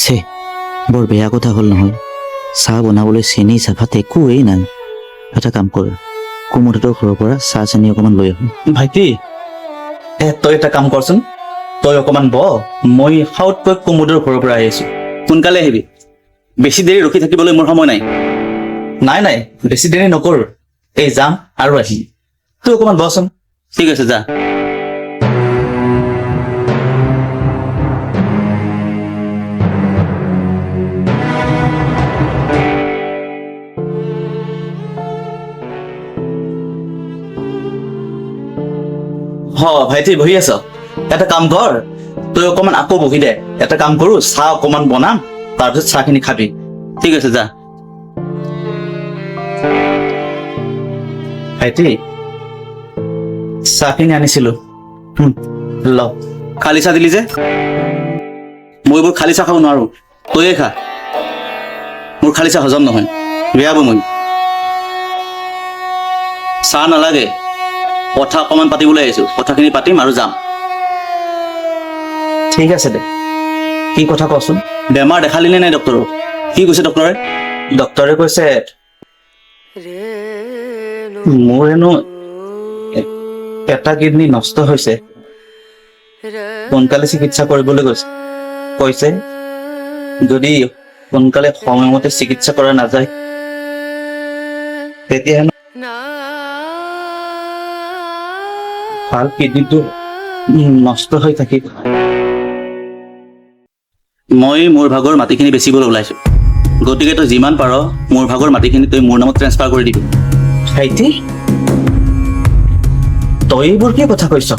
ছে বৰ বেয়া কথা হ'ল নহয়। চাহ বনাবলৈ চেনি চাহপাত একোৱেই নাই। এটা কাম কৰ, কুমুদহঁতৰ ঘৰৰ পৰা চাহ চেনি অকণমান লৈ আহোঁ। ভাইটি তই এটা কাম কৰচোন, তই অকণমান মই সাউতকৈ কুমুদৰ ঘৰৰ পৰা আহি আছো। সোনকালে আহিবি, বেছি দেৰি ৰখি থাকিবলৈ মোৰ সময় নাই। নাই বেছি দেৰি নকৰো, এই যাম আৰু আহিম। তই অকণমান বচোন। ঠিক আছে যা। ভাইটি বহি আছ? এটা কাম কৰ, তই অকণমান আকৌ বহি দে। এটা কাম কৰো, চাহ অকণমান বনাম, তাৰপিছত চাহখিনি খাবি। ঠিক আছে যা। ভাইটি চাহখিনি আনিছিলো, ল। খালী চাহ দিলি যে? মই এইবোৰ খালী চাহ খাব নোৱাৰো, তয়ে খা। মোৰ খালী চাহ হজম নহয়, বেয়া পাওঁ মই। চাহ নালাগে, কথা অকণমান পাতিবলৈ আহিছো। কথাখিনি পাতিম আৰু যাম। ঠিক আছে দে, কি কথা কচোন? বেমাৰ দেখালি নে নাই ডক্টৰক? কি কৈছে ডক্টৰে? ডক্টৰে কৈছে মোৰ হেনো এটা কিডনী নষ্ট হৈছে, সোনকালে চিকিৎসা কৰিবলৈ কৈছে যদি সোনকালে সময়মতে চিকিৎসা কৰা নাযায় তেতিয়া হেনো ভাল কিডনীটো নষ্ট হৈ থাকিব। মই মোৰ ভাগৰ মাটিখিনি বেচিবলৈ ওলাইছো, গতিকে তই যিমান পাৰ মোৰ ভাগৰ মাটিখিনি তই মোৰ নামত ট্ৰেন্সফাৰ কৰি দিবি। ভাইটি তই এইবোৰ কি কথা কৈছ?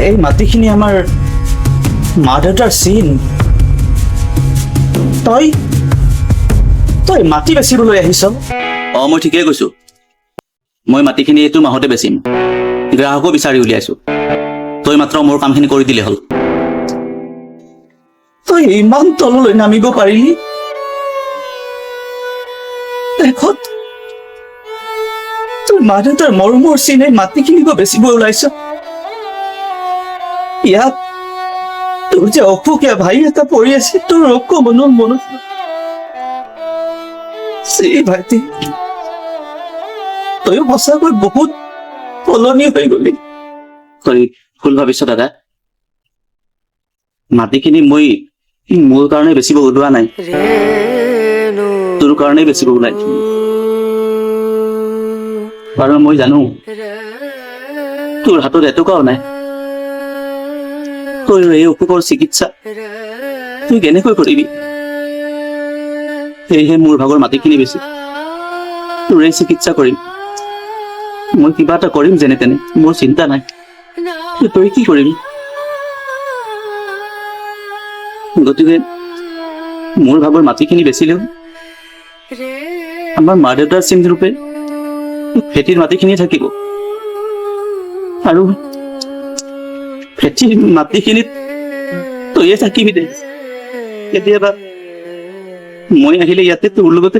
এই মাটিখিনি আমাৰ মা দেউতাৰ চিন। তই মাটি বেচিবলৈ আহিছ? মই ঠিকেই কৈছো, মই মাটিখিনি এইটো মাহতে বেচিম, গ্ৰাহকো বিচাৰি উলিয়াইছো। তই মাত্ৰ মোৰ কামখিনি কৰি দিলে হ'ল। তই ইমান তললৈ নামিব পাৰিলি? দেখত তোৰ মা দেউতাৰ মৰমৰ চিনে মাটিখিনিকো বেচিব ওলাইছ। ইয়াত তোৰ যে অসুখীয়া ভাই এটা পৰি আছে, তোৰ অকমানো মনত ভাইটি তয়ো সঁচাকৈ বহুত সলনি হৈ গলি। ভুল ভাবিছ দাদা, মাটিখিনি মই মোৰ কাৰণে বেচিব ওলোৱা নাই, তোৰ কাৰণেই বেচিব ওলাইছো। কাৰণ মই জানো তোৰ হাতত এটকাও নাই, তই এই অসুখৰ চিকিৎসা তুই কেনেকৈ কৰিবি? সেয়েহে মোৰ ভাগৰ মাটিখিনি বেছি তোৰ এই চিকিৎসা কৰিম। মই কিবা এটা কৰিম যেনে তেনে, মোৰ চিন্তা নাই। তই কি কৰিবি? গতিকে মোৰ ভাগৰ মাটিখিনি বেচিলেও আমাৰ মা দেউতাৰ চিন ৰূপে খেতিৰ মাটিখিনি থাকিব, আৰু খেতিৰ মাটিখিনিত তইয়ে থাকিবি দে। কেতিয়াবা মই আহিলে ইয়াতে তোৰ লগতে,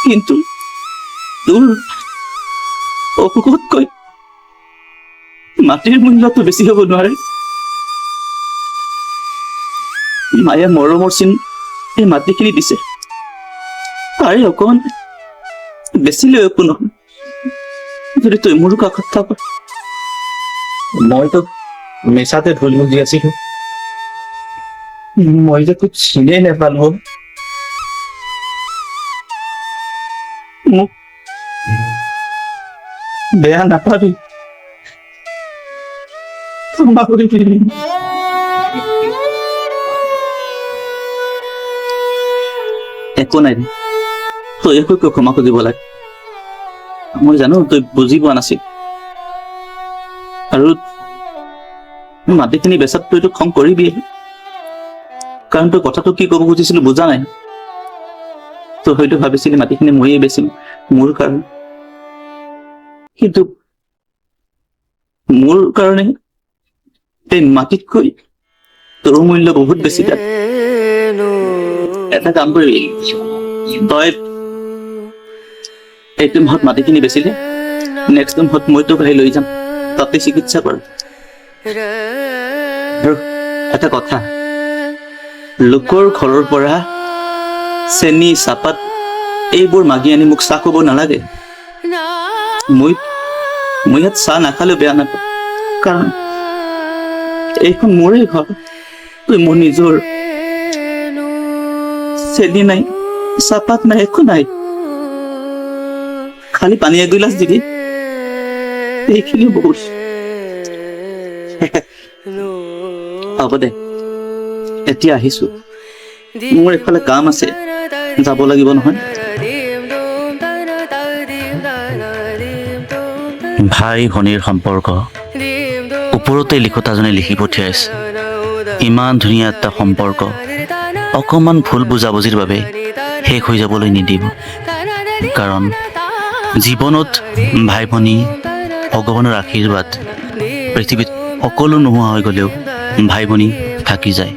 কিন্তু তোৰ অসুখতকৈ মাটিৰ মূল্যটো বেছি হ'ব নোৱাৰে। মায়ে মৰমৰ চিন এই মাটিখিনি দিছে, তাৰে অকণ বেচিলেও একো নহয় যদি তই মোৰ কাষত থাক। মইতো মিছাতে ভুল বুজি আছিলো, মই যে তোক চিনেই নাপালো। মোক বেয়া নাপাবি, ক্ষমা কৰি দিবি। একো নাই, তই একো ক্ষমা খুজিব লাগে। মই জানো তই বুজি পোৱা নাছিল, আৰু মাটিখিনি বেচাত তইতো খং কৰিবি, কাৰণ তই কথাটো কি কব খুজিছিলো বুজা নাই। তই হয়তো ভাবিছিলি মাটিখিনি ময়ে বেচিম মোৰ কাৰণে, কিন্তু মোৰ কাৰণে এই মাটিতকৈ তোৰ মূল্য বহুত বেছি। এটা কাম কৰিবি, তই এইটো মাহত মাটিখিনি বেচিলে নেক্সট মাহত মই তোক আহি লৈ যাম, তাতে চিকিৎসা কৰা। আৰু এটা কথা, লোকৰ ঘৰৰ পৰা চেনি চাহপাত এইবোৰ মাগি আনি মোক চাহ খুৱাব নালাগে। মই ইয়াত চাহ নাখালেও বেয়া নাপাওঁ, কাৰণ এইখন মোৰে ঘৰ, মোৰ নিজৰ। চেনি নাই, চাহপাত নাই, একো নাই, খালি পানী এগিলাচ দিবি, এইখিনি বহুত। হ'ব দে, এতিয়া আহিছো, মোৰ এইফালে কাম আছে, যাব লাগিব নহয়। ভাই ভনীৰ সম্পৰ্ক ওপৰতে লিখোতাজনে লিখি পঠিয়াইছে। ইমান ধুনীয়া এটা সম্পৰ্ক অকণমান ভুল বুজাবুজিৰ বাবে শেষ হৈ যাবলৈ নিদিব, কাৰণ জীৱনত ভাই ভনী ভগৱানৰ আশীৰ্বাদ। পৃথিৱীত সকলো নোহোৱা হৈ গ'লেও ভাই ভনী থাকি যায়।